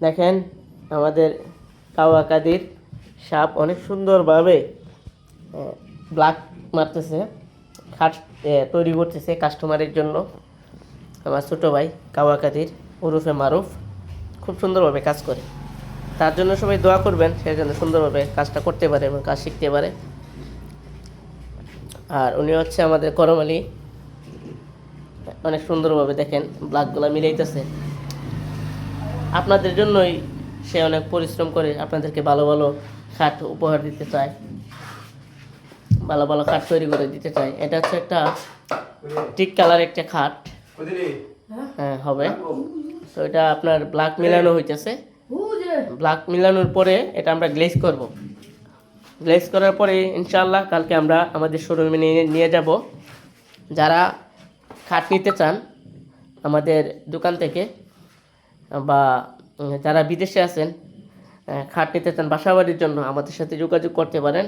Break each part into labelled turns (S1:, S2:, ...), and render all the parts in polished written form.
S1: দেখেন আমাদের কাওয়া কাদির সাপ অনেক সুন্দরভাবে ব্ল্যাক মারতেছে, খাট তৈরি করতেছে কাস্টমারের জন্য। আমার ছোটো ভাই কাওয়া কাদির ওরফে মারুফ খুব সুন্দরভাবে কাজ করে, তার জন্য সবাই দোয়া করবেন, সে যেন সুন্দরভাবে কাজটা করতে পারে এবং কাজ শিখতে পারে। আর উনি হচ্ছে আমাদের করম আলী, অনেক সুন্দরভাবে দেখেন ব্ল্যাকগুলো মিলাইতেছে। আপনাদের জন্যই সে অনেক পরিশ্রম করে আপনাদেরকে ভালো ভালো খাট উপহার দিতে চায়, ভালো ভালো খাট তৈরি করে দিতে চায়। এটা হচ্ছে একটা টিক কালার একটা খাট, হ্যাঁ হবে। তো এটা আপনার ব্ল্যাক মিলানো হইতেছে, ব্ল্যাক মিলানোর পরে এটা আমরা গ্লেজ করব। গ্লেজ করার পরে ইনশাআল্লাহ কালকে আমরা আমাদের শোরুমে নিয়ে যাব। যারা খাট নিতে চান আমাদের দোকান থেকে, বা যারা বিদেশে আছেন খাট নিতে চান বাসাবাড়ির জন্য, আমাদের সাথে যোগাযোগ করতে পারেন।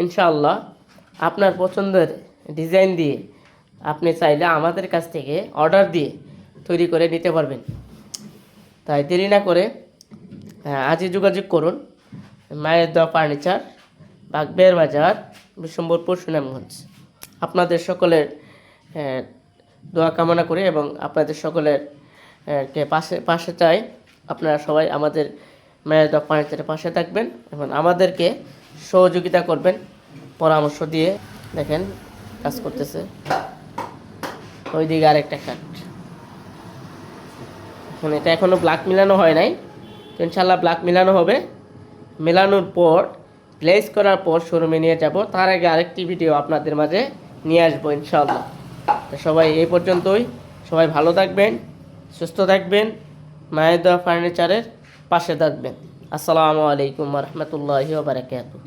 S1: ইনশাআল্লাহ আপনার পছন্দের ডিজাইন দিয়ে আপনি চাইলে আমাদের কাছ থেকে অর্ডার দিয়ে তৈরি করে নিতে পারবেন। তাই দেরি না করে আজই যোগাযোগ করুন। মায়ের দোয়া ফার্নিচার, বাগবের বাজার, বিশ্বম্বরপুর, সুনামগঞ্জ। আপনাদের সকলের দোয়া কামনা করি এবং আপনাদের সকলের কে পাশে চাই। আপনারা সবাই আমাদের মায়ের দোয়া ফার্নিচারের পাশে থাকবেন এবং আমাদেরকে সহযোগিতা করবেন পরামর্শ দিয়ে। দেখেন কাজ করতেছে, ওইদিকে আরেকটা খাট। এখন এটা এখনও ব্ল্যাক মিলানো হয় নাই, তো ইনশাল্লাহ ব্ল্যাক মিলানো হবে। মেলানোর পর গ্লেজ করার পর শোরুমে নিয়ে যাব, তার আগে আরেকটি ভিডিও আপনাদের মাঝে নিয়ে আসবো ইনশাআল্লাহ। তো সবাই এই পর্যন্তই, সবাই ভালো থাকবেন, সুস্থ থাকবেন, মায়ের দোয়া ফার্নিচারের পাশে থাকবেন। আসসালামু আলাইকুম ওয়া রাহমাতুল্লাহি ওয়া বারাকাতুহু।